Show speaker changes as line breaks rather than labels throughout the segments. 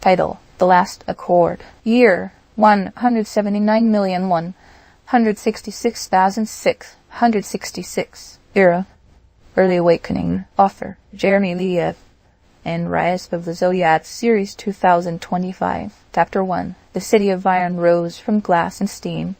Title: The Last Accord. Year: 179,166,666. Era: Early Awakening. Author: Jeremy Levan. And Rise of the Zodiac Series 2025. Chapter 1. The city of iron rose from glass and steam,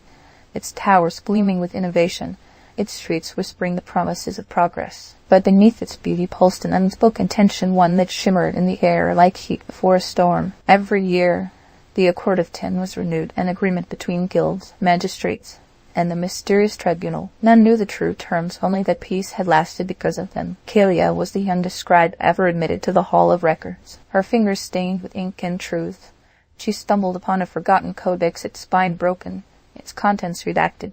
its towers gleaming with innovation, its streets whispering the promises of progress. But beneath its beauty pulsed an unspoken tension, one that shimmered in the air like heat before a storm. Every year, the Accord of Ten was renewed, an agreement between guilds, magistrates, and the mysterious tribunal. None knew the true terms, only that peace had lasted because of them. Kalia was the undescribed ever admitted to the Hall of Records, her fingers stained with ink and truth. She stumbled upon a forgotten codex, its spine broken, its contents redacted.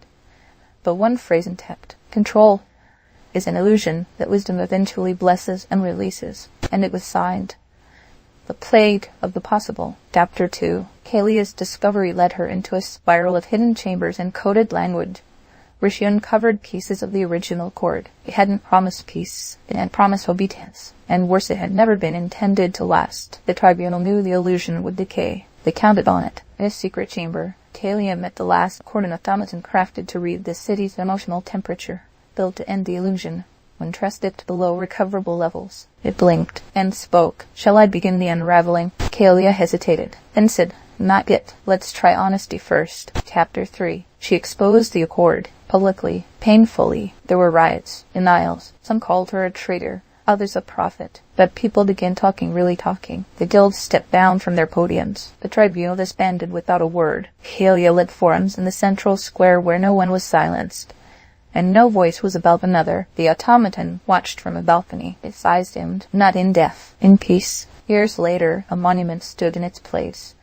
But one phrase intact: control is an illusion that wisdom eventually blesses and releases. And it was signed: The Plague of the Possible. Chapter 2. Kalia's discovery led her into a spiral of hidden chambers and coded language, where she uncovered pieces of the original accord. It hadn't promised peace, it had promised obedience, and worse, it had never been intended to last. The tribunal knew the illusion would decay. They counted on it. In a secret chamber, Kalia met the last accord, an automaton crafted to read the city's emotional temperature, built to end the illusion. When trust dipped below recoverable levels, it blinked and spoke. Shall I begin the unraveling? Kalia hesitated, then said, Not yet. Let's try honesty first. Chapter 3. She exposed the accord, publicly, painfully. There were riots, denials. Some called her a traitor, others a prophet. But people began talking, really talking. The guilds stepped down from their podiums. The tribunal disbanded without a word. Kalia led forums in the central square where no one was silenced, and no voice was above another. The automaton watched from a balcony, its eyes dimmed, not in death, in peace. Years later, a monument stood in its place,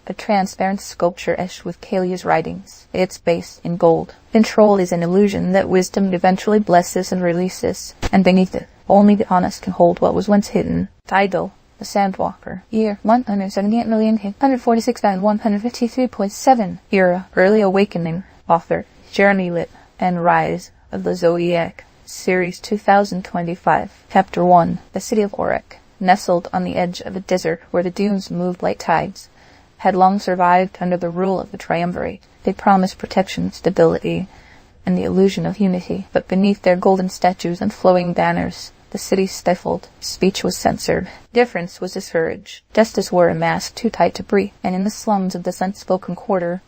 a transparent sculpture etched with Kalia's writings, its base in gold. Control is an illusion that wisdom eventually blesses and releases, and beneath it, only the honest can hold what was once hidden. Title: The Sandwalker. Year: 178,153.7. Era: Early Awakening. Author: Jeremy Levan. And Rise of the Zodiac Series 2025. Chapter 1. The city of Zodiac, nestled on the edge of a desert where the dunes moved like tides, had long survived under the rule of the triumvirate. They promised protection, stability, and the illusion of unity. But beneath their golden statues and flowing banners, the city stifled. Speech was censored. Difference was discouraged. Justice wore a mask too tight to breathe. And in the slums of this unspoken quarter,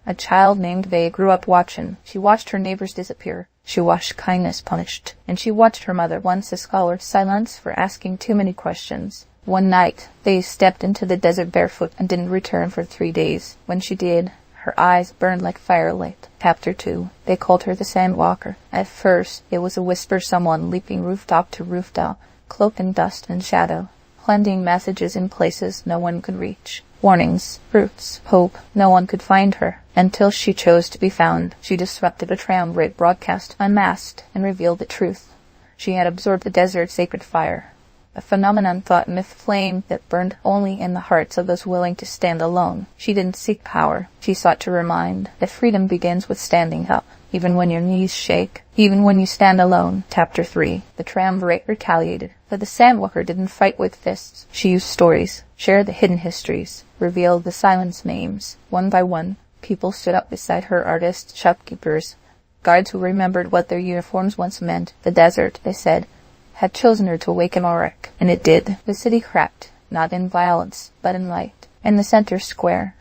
a child named Vay grew up watching. She watched her neighbors disappear. She watched kindness punished. And she watched her mother, once a scholar, silenced for asking too many questions. One night, Vay stepped into the desert barefoot and didn't return for 3 days. When she did, her eyes burned like firelight. Chapter 2. They called her the Sandwalker. At first, it was a whisper, someone leaping rooftop to rooftop, cloaked in dust and shadow, planting messages in places no one could reach. Warnings, fruits, hope. No one could find her, until she chose to be found. She disrupted a triumvirate broadcast, unmasked, and revealed the truth. She had absorbed the desert's sacred fire, a phenomenon, thought, myth, flame that burned only in the hearts of those willing to stand alone. She didn't seek power. She sought to remind that freedom begins with standing up, even when your knees shake, even when you stand alone. Chapter 3. The triumvirate retaliated, but the Sandwalker didn't fight with fists. She used stories, shared the hidden histories, revealed the silenced names. One by one, people stood up beside her: artists, shopkeepers, guards who remembered what their uniforms once meant. The desert, they said, had chosen her to awaken Zodiac, and it did. The city cracked, not in violence, but in light. In the center square,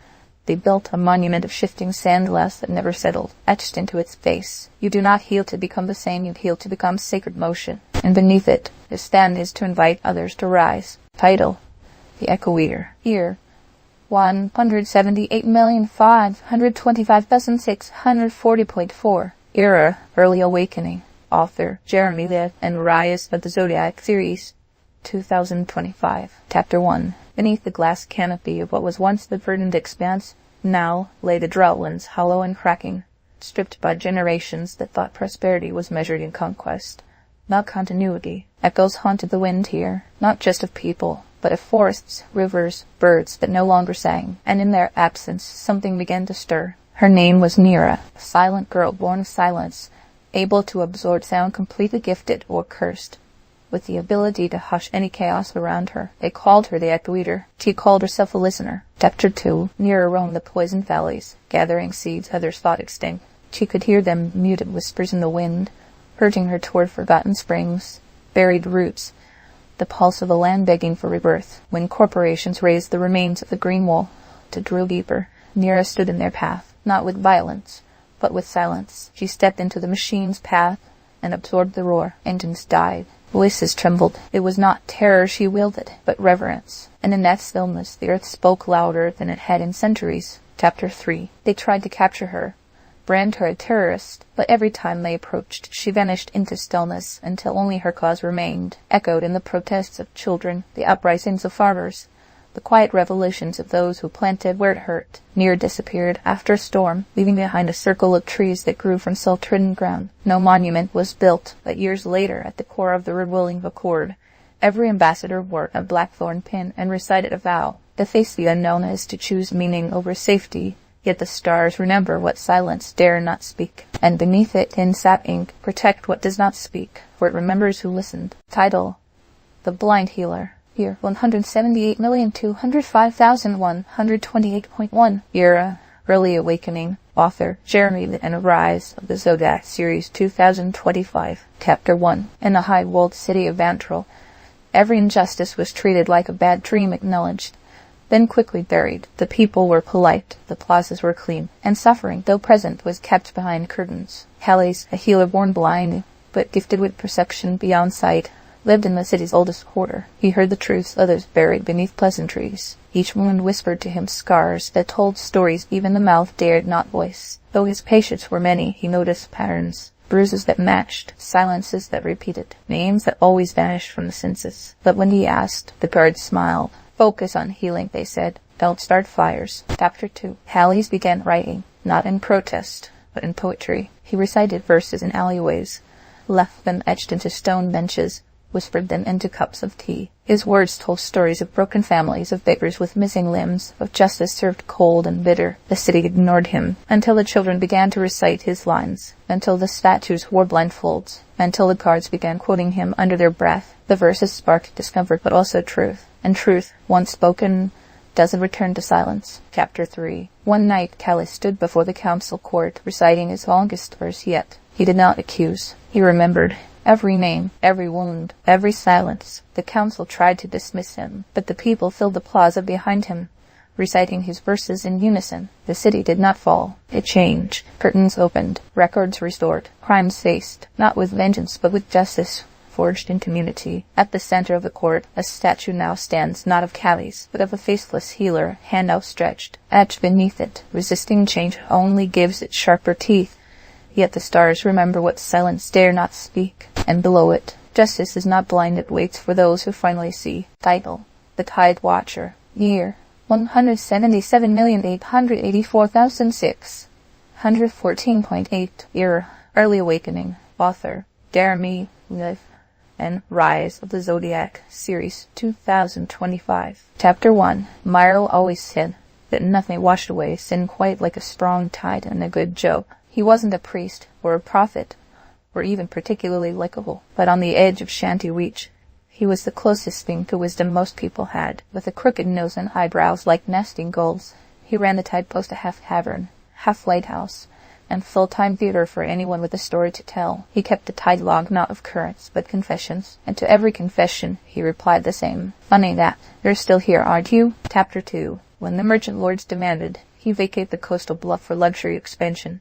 they built a monument of shifting sand glass that never settled, etched into its face. You do not heal to become the same, you heal to become sacred motion. And beneath it, the stand is to invite others to rise. Title: The Echoeater. Year: 178,525,640.4. Era: Early Awakening. Author: Jeremy Levan. And Rise of the Zodiac Series 2025. Chapter 1. Beneath the glass canopy of what was once the verdant expanse, now lay the droughlands, hollow and cracking, stripped by generations that thought prosperity was measured in conquest, not continuity. Echoes haunted the wind here, not just of people, but of forests, rivers, birds that no longer sang. And in their absence, something began to stir. Her name was Mira, a silent girl born of silence, able to absorb sound, completely gifted or cursed. with the ability to hush any chaos around her. They called her the Echo Eater. She called herself a listener. Chapter 2. Nearer roamed the poisoned valleys, gathering seeds others thought extinct. She could hear them muted whispers in the wind, urging her toward forgotten springs, buried roots, the pulse of the land begging for rebirth. When corporations raised the remains of the green wall to drill deeper, Nira stood in their path, not with violence, but with silence. She stepped into the machine's path and absorbed the roar. Engines died. Voices trembled. It was not terror she wielded, but reverence. And in that stillness, the earth spoke louder than it had in centuries. Chapter 3. They tried to capture her, brand her a terrorist, but every time they approached, she vanished into stillness until only her cause remained, echoed in the protests of children, the uprisings of farmers, the quiet revolutions of those who planted where it hurt. Near disappeared after a storm, leaving behind a circle of trees that grew from salt-ridden ground. No monument was built, but years later, at the core of the revealing accord, every ambassador wore a blackthorn pin and recited a vow. To face the unknown is to choose meaning over safety, yet the stars remember what silence dare not speak. And beneath it, in sap ink, protect what does not speak, for it remembers who listened. Title: The Blind Healer. Year 178,205,128.1. Era: Early Awakening. Author: Jeremy Levan. Rise of the Zodiac, Series 2025. Chapter 1. In the high-walled city of Vantral, every injustice was treated like a bad dream, acknowledged, then quickly buried. The people were polite, the plazas were clean, and suffering, though present, was kept behind curtains. Calais, a healer born blind, but gifted with perception beyond sight, lived in the city's oldest quarter. He heard the truths others buried beneath pleasantries. Each woman whispered to him scars that told stories even the mouth dared not voice. Though his patients were many, he noticed patterns. Bruises that matched, silences that repeated, names that always vanished from the census. But when he asked, the guards smiled. Focus on healing, they said. Don't start fires. Chapter 2. Calais began writing, not in protest, but in poetry. He recited verses in alleyways, left them etched into stone benches, whispered them into cups of tea. His words told stories of broken families, of beggars with missing limbs, of justice served cold and bitter. The city ignored him, until the children began to recite his lines, until the statues wore blindfolds, until the guards began quoting him under their breath. The verses sparked discomfort, but also truth. And truth, once spoken, doesn't return to silence. Chapter 3. One night, Calais stood before the council court, reciting his longest verse yet. He did not accuse. He remembered. Every name, every wound, every silence. The council tried to dismiss him, but the people filled the plaza behind him, reciting his verses in unison. The city did not fall. It changed. Curtains opened. Records restored. Crimes faced, not with vengeance, but with justice, forged in community. At the center of the court, a statue now stands, not of Calais, but of a faceless healer, hand outstretched. Etched beneath it, resisting change only gives it sharper teeth. Yet the stars remember what silence dare not speak. And below it, justice is not blind, it waits for those who finally see. Title: The Tide Watcher. Year: 177,884,614.8. Era: Early Awakening. Author: Jeremy Levan. Rise of the Zodiac, Series 2025. Chapter 1. Myro always said that nothing washed away sin quite like a strong tide and a good joke. He wasn't a priest, or a prophet, or even particularly likable, but on the edge of shanty reach, he was the closest thing to wisdom most people had. With a crooked nose and eyebrows like nesting gulls, he ran the tide post a half tavern, half lighthouse, and full-time theater for anyone with a story to tell. He kept a tide log not of currents, but confessions, and to every confession he replied the same. Funny that. You're still here, aren't you? Chapter 2. When the merchant lords demanded he vacate the coastal bluff for luxury expansion,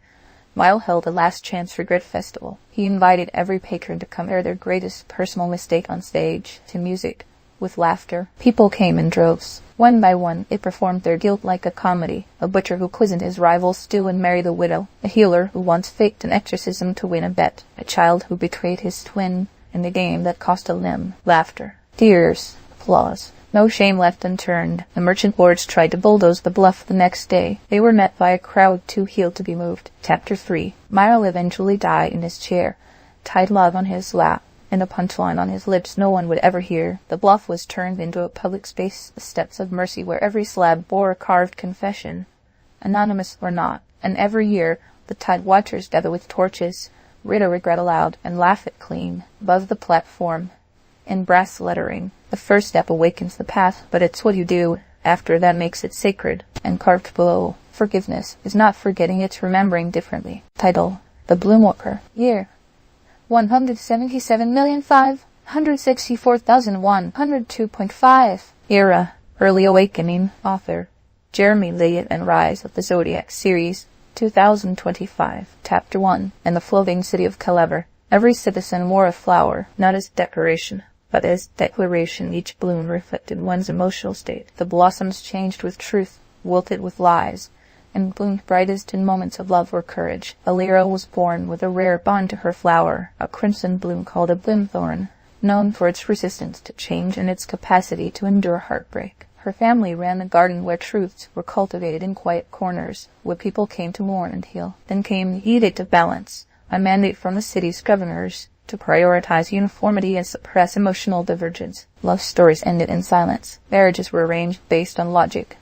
Mile held a last-chance regret festival. He invited every patron to come air their greatest personal mistake on stage, to music, with laughter. People came in droves. One by one, it performed their guilt like a comedy. A butcher who quizzed his rivals steal and marry the widow. A healer who once faked an exorcism to win a bet. A child who betrayed his twin in the game that cost a limb. Laughter. Tears. Applause. No shame left unturned. The merchant lords tried to bulldoze the bluff the next day. They were met by a crowd too healed to be moved. Chapter 3. Myro eventually died in his chair, tide log on his lap, and a punchline on his lips no one would ever hear. The bluff was turned into a public space, the steps of mercy, where every slab bore a carved confession, anonymous or not. And every year, the tide watchers gather with torches, read a regret aloud, and laugh it clean. Above the platform, in brass lettering. The first step awakens the path, but it's what you do after that makes it sacred. And carved below, forgiveness is not forgetting, it's remembering differently. Title: The Bloomwalker. Year: 177,564,102.5. Era: Early Awakening. Author: Jeremy Levan and Rise of the Zodiac Series 2025. Chapter 1. In the floating city of Calabar, every citizen wore a flower, not as decoration, but as declaration. Each bloom reflected one's emotional state. The blossoms changed with truth, wilted with lies, and bloomed brightest in moments of love or courage. Alira was born with a rare bond to her flower, a crimson bloom called a bloomthorn, known for its resistance to change and its capacity to endure heartbreak. Her family ran a garden where truths were cultivated in quiet corners, where people came to mourn and heal. Then came the Edict of Balance, a mandate from the city's governors to prioritize uniformity and suppress emotional divergence. Love stories ended in silence. Marriages were arranged based on logic,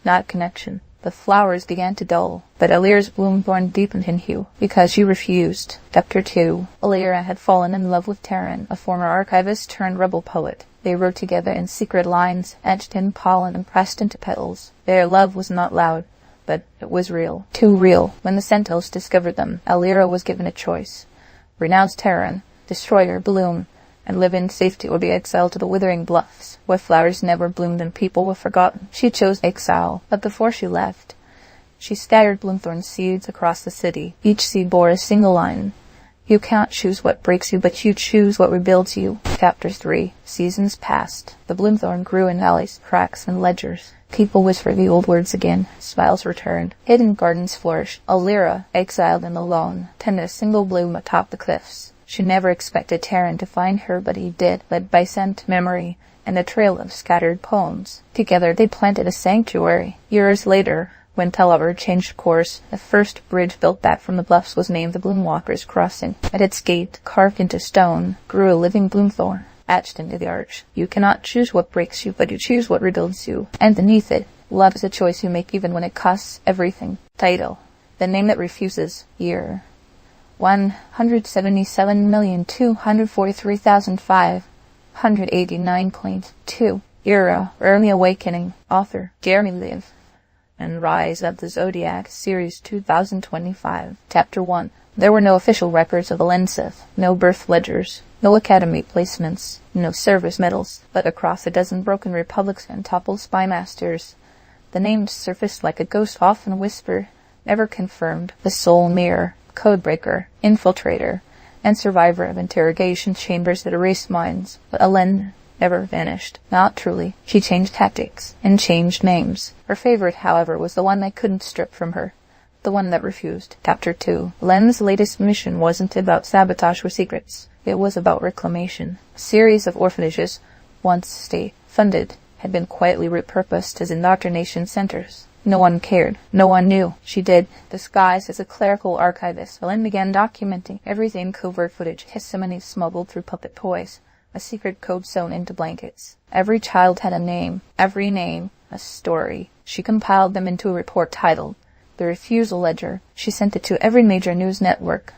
not connection. The flowers began to dull, but Alira's bloomthorn deepened in hue, because she refused. Chapter 2. Alira had fallen in love with Taran, a former archivist turned rebel poet. They wrote together in secret lines, etched in pollen and pressed into petals. Their love was not loud, but it was real. Too real. When the Sentinels discovered them, Alira was given a choice: renounce Taran, destroy her bloom, and live in safety, or be exiled to the withering bluffs, where flowers never bloomed and people were forgotten. She chose exile, but before she left, she scattered bloomthorn seeds across the city. Each seed bore a single line: you can't choose what breaks you, but you choose what rebuilds you. Chapter 3. Seasons passed. The bloomthorn grew in alleys, cracks, and ledgers. People whispered the old words again. Smiles returned. Hidden gardens flourished. Alira, exiled and alone, tended a single bloom atop the cliffs. She never expected Taran to find her, but he did, led by scent, memory, and a trail of scattered poems. Together they planted a sanctuary. Years later, when Calabar changed course, the first bridge built back from the bluffs was named the Bloomwalker's Crossing. At its gate, carved into stone, grew a living bloomthorn, etched into the arch. You cannot choose what breaks you, but you choose what rebuilds you. And beneath it, love is a choice you make even when it costs everything. Title: The Name That Refuses. Year: 177,543,589.2. Era: Early Awakening. Author: Jeremy Levan and Rise of the Zodiac Series 2025. Chapter 1. There were no official records of Valenseth, no birth ledgers, no academy placements, no service medals, but across a dozen broken republics and toppled spymasters, the names surfaced like a ghost, often whispered, never confirmed: the Soul Mirror, Codebreaker, Infiltrator, and Survivor of interrogation chambers that erased minds. But Alen never vanished. Not truly. She changed tactics, and changed names. Her favorite, however, was the one they couldn't strip from her. The one that refused. Chapter 2. Len's latest mission wasn't about sabotage or secrets. It was about reclamation. A series of orphanages, once state-funded, had been quietly repurposed as indoctrination centers. No one cared. No one knew. She did. Disguised as a clerical archivist, Len began documenting everything: covert footage, testimony smuggled through puppet toys, a secret code sewn into blankets. Every child had a name. Every name, a story. She compiled them into a report titled The Refusal Ledger. She sent it to every major news network,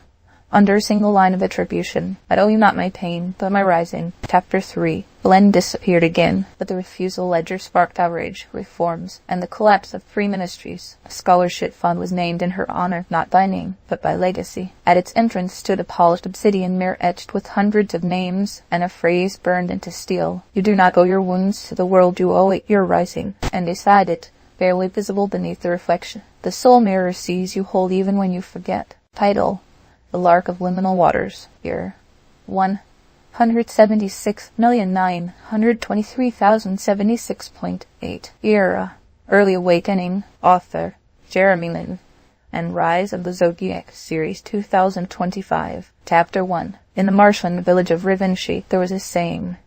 under a single line of attribution: I owe you not my pain, but my rising. Chapter 3. Len disappeared again, but the refusal ledger sparked outrage, reforms, and the collapse of 3 ministries. A scholarship fund was named in her honor, not by name, but by legacy. At its entrance stood a polished obsidian mirror etched with hundreds of names and a phrase burned into steel: you do not owe your wounds to the world, you owe it your rising. And beside it, barely visible beneath the reflection, the soul mirror sees you whole even when you forget. Title: The Lark of Liminal Waters. Year: 177,923,076.8. Era: Early Awakening. Author: Jeremy Levan and Rise of the Zodiac Series 2025. Chapter 1. In the marshland village of Rivenshi, there was a saying: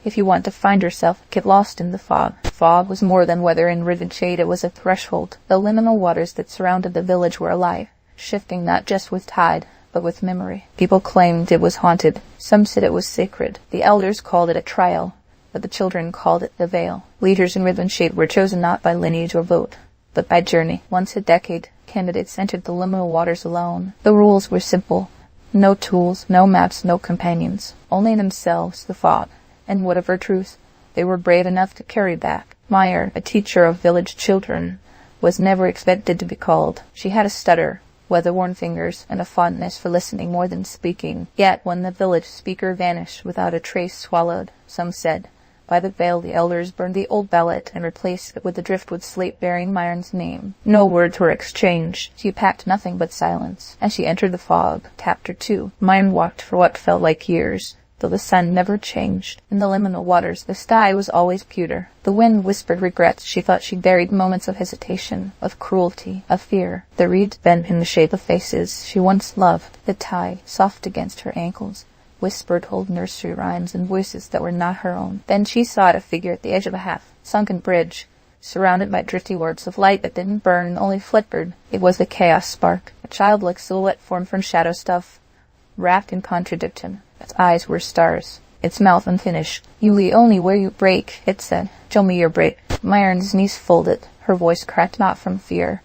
if you want to find yourself, get lost in the fog. Fog was more than weather in Rivenshade. It was a threshold. The liminal waters that surrounded the village were alive, shifting not just with tide, but with memory. People claimed it was haunted. Some said it was sacred. The elders called it a trial, but the children called it the veil. Leaders in Rivenshade were chosen not by lineage or vote, but by journey. Once a decade, candidates entered the liminal waters alone. The rules were simple: no tools, no maps, no companions. Only themselves, the fog, and what of her truth? They were brave enough to carry back. Meyer, a teacher of village children, was never expected to be called. She had a stutter, weather-worn fingers, and a fondness for listening more than speaking. Yet when the village speaker vanished without a trace swallowed, some said, by the veil the elders burned the old ballot and replaced it with a driftwood slate bearing Myron's name. No words were exchanged. She packed nothing but silence. As she entered the fog, Chapter 2, Myron walked for what felt like years, though the sun never changed. In the liminal waters, the sky was always pewter. The wind whispered regrets. She thought she buried moments of hesitation, of cruelty, of fear. The reeds bent in the shape of faces she once loved. The tide, soft against her ankles, whispered old nursery rhymes and voices that were not her own. Then she saw a figure at the edge of a half-sunken bridge, surrounded by drifty wards of light that didn't burn, only flickered. It was the chaos spark, a childlike silhouette formed from shadow stuff, wrapped in contradiction. Its eyes were stars, its mouth unfinished. "You lead only where you break," it said. "Show me your break." Myron's knees folded. Her voice cracked not from fear,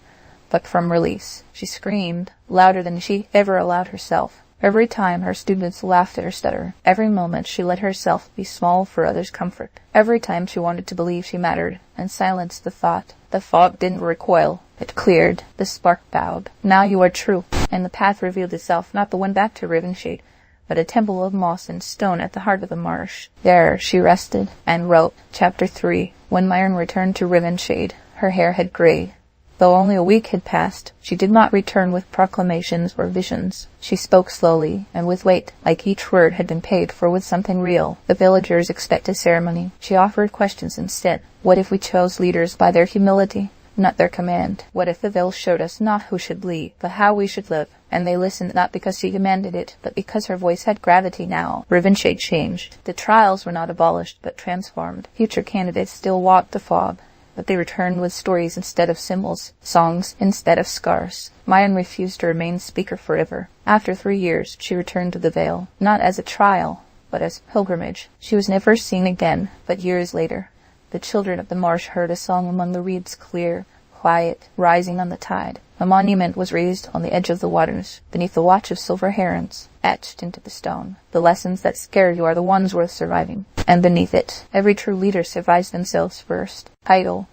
but from release. She screamed, louder than she ever allowed herself. Every time her students laughed at her stutter, every moment she let herself be small for others' comfort, every time she wanted to believe she mattered, and silenced the thought. The fog didn't recoil. It cleared. The spark bowed. "Now you are true." And the path revealed itself, not the one back to Ravenshade, but a temple of moss and stone at the heart of the marsh. There she rested and wrote. Chapter 3. When Myron returned to Ravenshade, her hair had grayed. Though only a week had passed, she did not return with proclamations or visions. She spoke slowly, and with weight, like each word had been paid for with something real. The villagers expected ceremony. She offered questions instead. What if we chose leaders by their humility, not their command? What if the veil showed us not who should lead, but how we should live? And they listened not because she commanded it, but because her voice had gravity now. Ravenshade changed. The trials were not abolished, but transformed. Future candidates still walked the fog, but they returned with stories instead of symbols, songs instead of scars. Myron refused to remain speaker forever. After 3 years, she returned to the Vale, not as a trial, but as pilgrimage. She was never seen again, but years later, the children of the marsh heard a song among the reeds, clear, quiet, rising on the tide. A monument was raised on the edge of the waters, beneath the watch of silver herons, etched into the stone. The lessons that scare you are the ones worth surviving. And beneath it, every true leader survives themselves first. Title: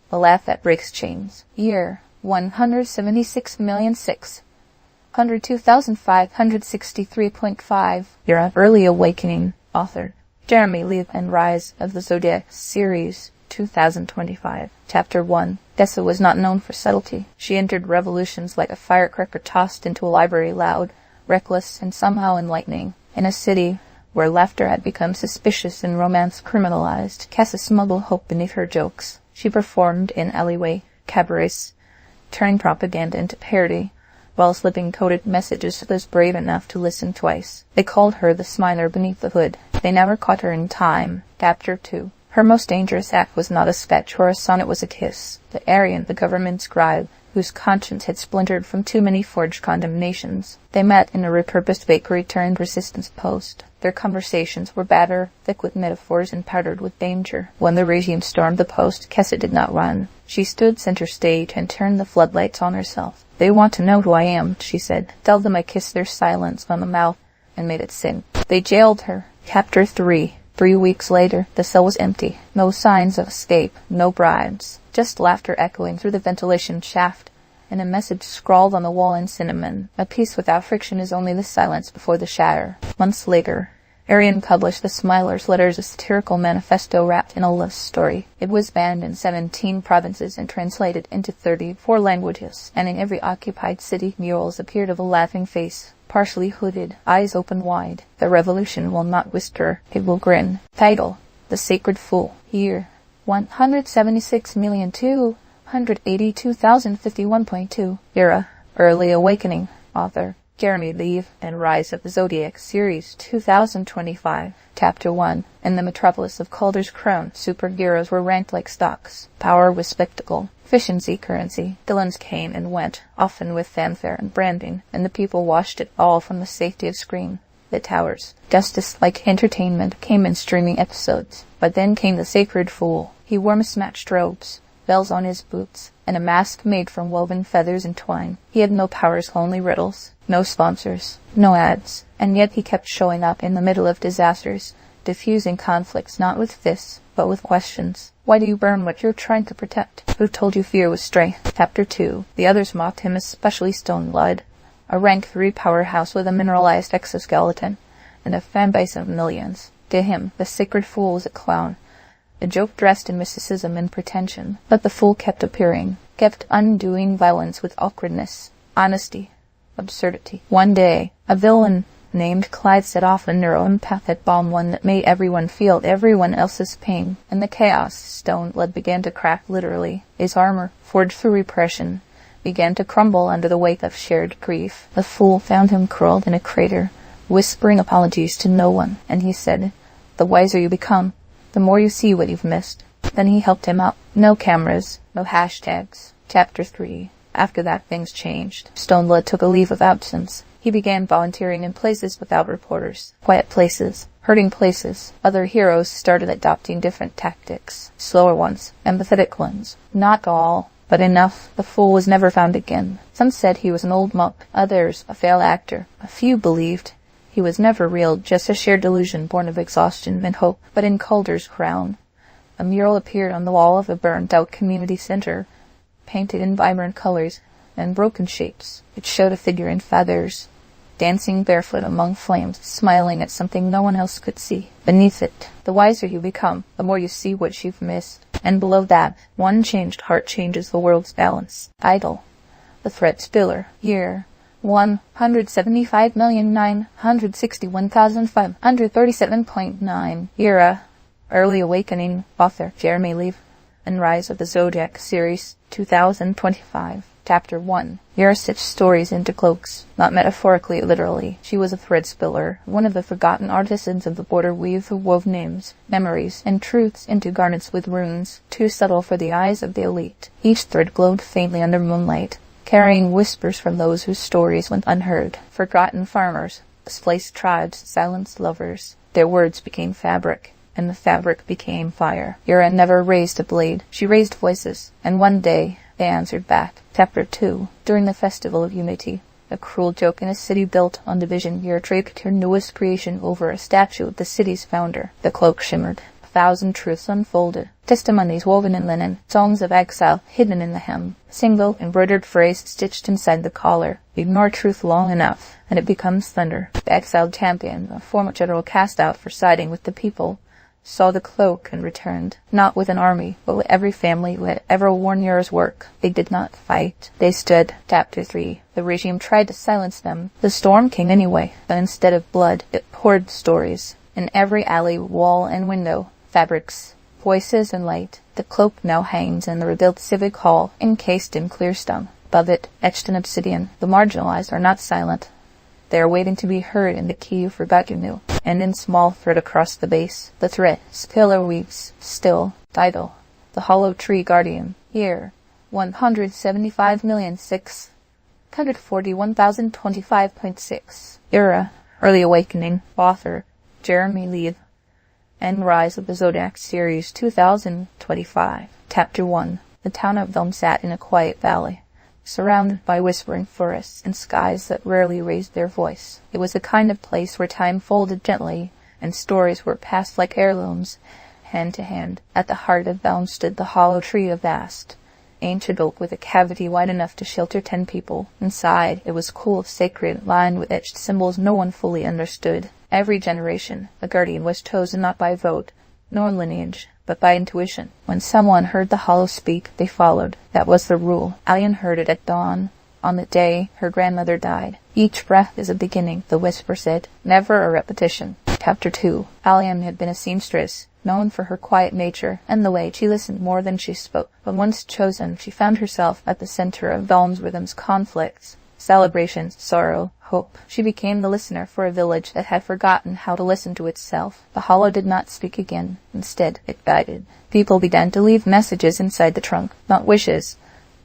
The Laugh That Breaks Chains. Year: 176,602,563.5. Year of Early Awakening. Author: Jeremy Levan. Rise of the Zodiac Series 2025. Chapter 1. Dessa was not known for subtlety. She entered revolutions like a firecracker tossed into a library, loud, reckless, and somehow enlightening. In a city where laughter had become suspicious and romance criminalized, Kessa smuggled hope beneath her jokes. She performed in alleyway cabarets, turning propaganda into parody, while slipping coded messages to those brave enough to listen twice. They called her the smiler beneath the hood. They never caught her in time. Chapter 2. Her most dangerous act was not a sketch or a sonnet, was a kiss. The Aryan, the government scribe, whose conscience had splintered from too many forged condemnations. They met in a repurposed bakery turned resistance post. Their conversations were batter, thick with metaphors and powdered with danger. When the regime stormed the post, Kessa did not run. She stood center stage and turned the floodlights on herself. "They want to know who I am," she said. "Tell them I kissed their silence on the mouth and made it sing." They jailed her. Chapter 3. 3 weeks later, the cell was empty. No signs of escape, no bribes. Just laughter echoing through the ventilation shaft, and a message scrawled on the wall in cinnamon. A peace without friction is only the silence before the shatter. Months later, Arian published the Smiler's Letters, a satirical manifesto wrapped in a love story. It was banned in 17 provinces and translated into 34 languages, and in every occupied city murals appeared of a laughing face, partially hooded, eyes open wide. The revolution will not whisper, it will grin. Title: The Sacred Fool. Year: 176,282,051.2. Era: Early Awakening. Author: Jeremy Levan. And Rise of the Zodiac Series 2025. Chapter 1. In the metropolis of Calder's Crown, superheroes were ranked like stocks. Power was spectacle. Efficiency currency. Villains came and went, often with fanfare and branding, and the people watched it all from the safety of screen. The towers. Justice, like entertainment, came in streaming episodes. But then came the Sacred Fool. He wore mismatched robes, bells on his boots, and a mask made from woven feathers and twine. He had no powers, only riddles. No sponsors, no ads, and yet he kept showing up in the middle of disasters, diffusing conflicts not with fists, but with questions. Why do you burn what you're trying to protect? Who told you fear was strength? Chapter 2. The others mocked him, especially Stoneblood, a rank 3 powerhouse with a mineralized exoskeleton and a fanbase of millions. To him, the sacred fool was a clown, a joke dressed in mysticism and pretension. But the fool kept appearing, kept undoing violence with awkwardness, honesty, absurdity. One day, a villain named Clyde set off a neuroempathic bomb, one that made everyone feel everyone else's pain. In the chaos, Stoneblood began to crack literally. His armor, forged through repression, began to crumble under the weight of shared grief. The fool found him curled in a crater, whispering apologies to no one, and he said, "The wiser you become, the more you see what you've missed." Then he helped him out. No cameras, no hashtags. Chapter 3. After that, things changed. Stoneblood took a leave of absence. He began volunteering in places without reporters. Quiet places, hurting places. Other heroes started adopting different tactics. Slower ones, empathetic ones. Not all, but enough. The fool was never found again. Some said he was an old monk, others a failed actor. A few believed he was never real, just a shared delusion born of exhaustion and hope. But in Calder's crown, a mural appeared on the wall of a burned-out community center, painted in vibrant colors and broken shapes. It showed a figure in feathers, dancing barefoot among flames, smiling at something no one else could see. Beneath it, the wiser you become, the more you see what you've missed. And below that, one changed heart changes the world's balance. Idol, the threat spiller. Year 175,961,537.9. Era, Early Awakening. Author, Jeremy Levan. And Rise of the Zodiac Series 2025. Chapter 1. Yura stitched stories into cloaks, not metaphorically, literally. She was a thread spiller, one of the forgotten artisans of the border weave who wove names, memories, and truths into garments with runes, too subtle for the eyes of the elite. Each thread glowed faintly under moonlight, carrying whispers from those whose stories went unheard. Forgotten farmers, displaced tribes, silenced lovers. Their words became fabric, and the fabric became fire. Yura never raised a blade. She raised voices, and one day they answered back. Chapter 2. During the Festival of Unity, a cruel joke in a city built on division, Yura draped her newest creation over a statue of the city's founder. The cloak shimmered. 1,000 truths unfolded. Testimonies woven in linen. Songs of exile hidden in the hem. A single embroidered phrase stitched inside the collar. Ignore truth long enough, and it becomes thunder. The exiled champion, a former general cast out for siding with the people, saw the cloak and returned, not with an army, but with every family who had ever worn Yura's work. They did not fight. They stood. Chapter 3. The regime tried to silence them. The storm came anyway, but instead of blood, it poured stories. In every alley, wall, and window, fabrics, voices, and light. The cloak now hangs in the rebuilt civic hall, encased in clear stone. Above it, etched in obsidian, the marginalized are not silent. They are waiting to be heard in the key you forgot you knew. And in small thread across the base, the thread, pillar weaves, still, idle, the hollow tree guardian. Year 175,641,025.6. Era, Early Awakening. Author, Jeremy Levan. And Rise of the Zodiac Series 2025. Chapter 1. The town of Velm sat in a quiet valley, surrounded by whispering forests and skies that rarely raised their voice. It was the kind of place where time folded gently, and stories were passed like heirlooms, hand to hand. At the heart of Velm stood the hollow tree of vast, ancient oak with a cavity wide enough to shelter 10 people. Inside, it was cool, sacred, lined with etched symbols no one fully understood. Every generation, a guardian was chosen not by vote, nor lineage, but by intuition. When someone heard the hollow speak, they followed. That was the rule. Alien heard it at dawn, on the day her grandmother died. Each breath is a beginning, the whisper said, never a repetition. Chapter 2. Alien had been a seamstress, known for her quiet nature and the way she listened more than she spoke. But once chosen, she found herself at the center of Velm's rhythms, conflicts, celebrations, sorrow, hope. She became the listener for a village that had forgotten how to listen to itself. The hollow did not speak again. Instead, it guided. People began to leave messages inside the trunk. Not wishes,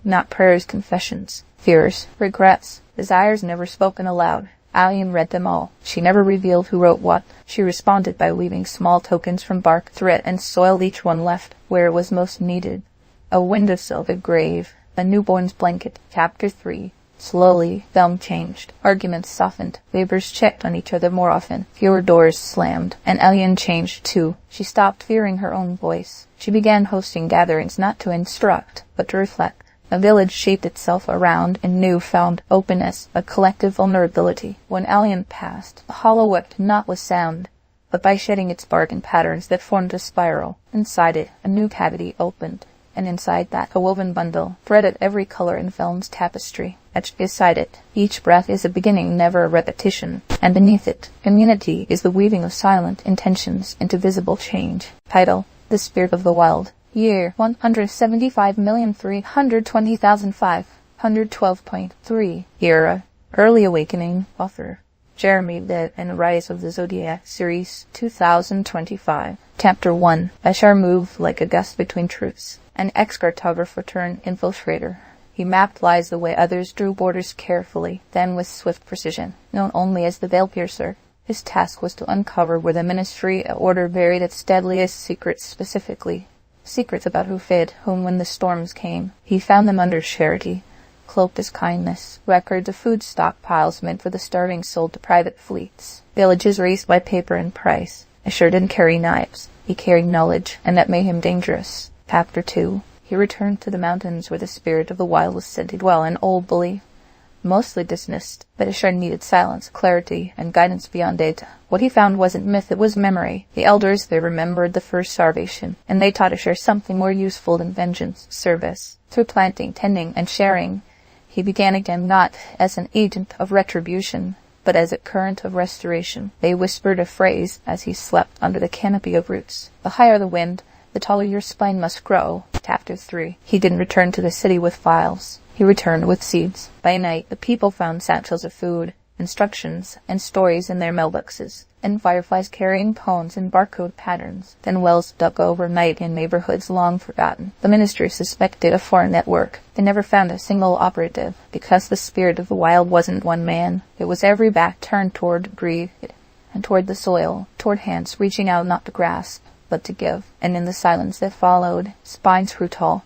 not prayers, confessions, fears, regrets, desires never spoken aloud. Alien read them all. She never revealed who wrote what. She responded by weaving small tokens from bark, thread, and soil, each one left where it was most needed. A windowsill, the grave, a newborn's blanket. Chapter 3. Slowly, film changed. Arguments softened. Neighbors checked on each other more often. Fewer doors slammed. And Alien changed too. She stopped fearing her own voice. She began hosting gatherings not to instruct, but to reflect. A village shaped itself around a newfound openness, a collective vulnerability. When Alien passed, the hollow wept not with sound, but by shedding its bark in patterns that formed a spiral. Inside it, a new cavity opened, and inside that, a woven bundle, threaded every color in film's tapestry. Etched beside it, each breath is a beginning, never a repetition, and beneath it, community is the weaving of silent intentions into visible change. Title: The Spirit of the Wild. Year 175,320,512.3. Era: Early Awakening. Author: Jeremy Levan. Rise of the Zodiac Series 2025. Chapter 1. Bashar moved like a gust between truths. An ex-cartographer turned infiltrator. He mapped lies the way others drew borders carefully, then with swift precision. Known only as the Veil Piercer, his task was to uncover where the Ministry of Order buried its deadliest secrets specifically. Secrets about who fed whom when the storms came. He found them under charity, cloaked as kindness. Records of food stockpiles meant for the starving sold to private fleets. Villages raised by paper and price. Bashar didn't carry knives. He carried knowledge, and that made him dangerous. Chapter 2. He returned to the mountains where the spirit of the wild was said to dwell, an old belief, mostly dismissed. But Bashar needed silence, clarity, and guidance beyond data. What he found wasn't myth, it was memory. The elders, they remembered the first starvation, and they taught Bashar something more useful than vengeance: service. Through planting, tending, and sharing, he began again not as an agent of retribution, but as a current of restoration. They whispered a phrase as he slept under the canopy of roots: the higher the wind, the taller your spine must grow. Chapter 3. He didn't return to the city with files. He returned with seeds. By night, the people found satchels of food, instructions, and stories in their mailboxes, and fireflies carrying poems in barcode patterns. Then wells dug overnight in neighborhoods long forgotten. The ministry suspected a foreign network. They never found a single operative, because the spirit of the wild wasn't one man. It was every back turned toward greed, and toward the soil, toward hands reaching out not to grasp, but to give. And in the silence that followed, spines grew tall.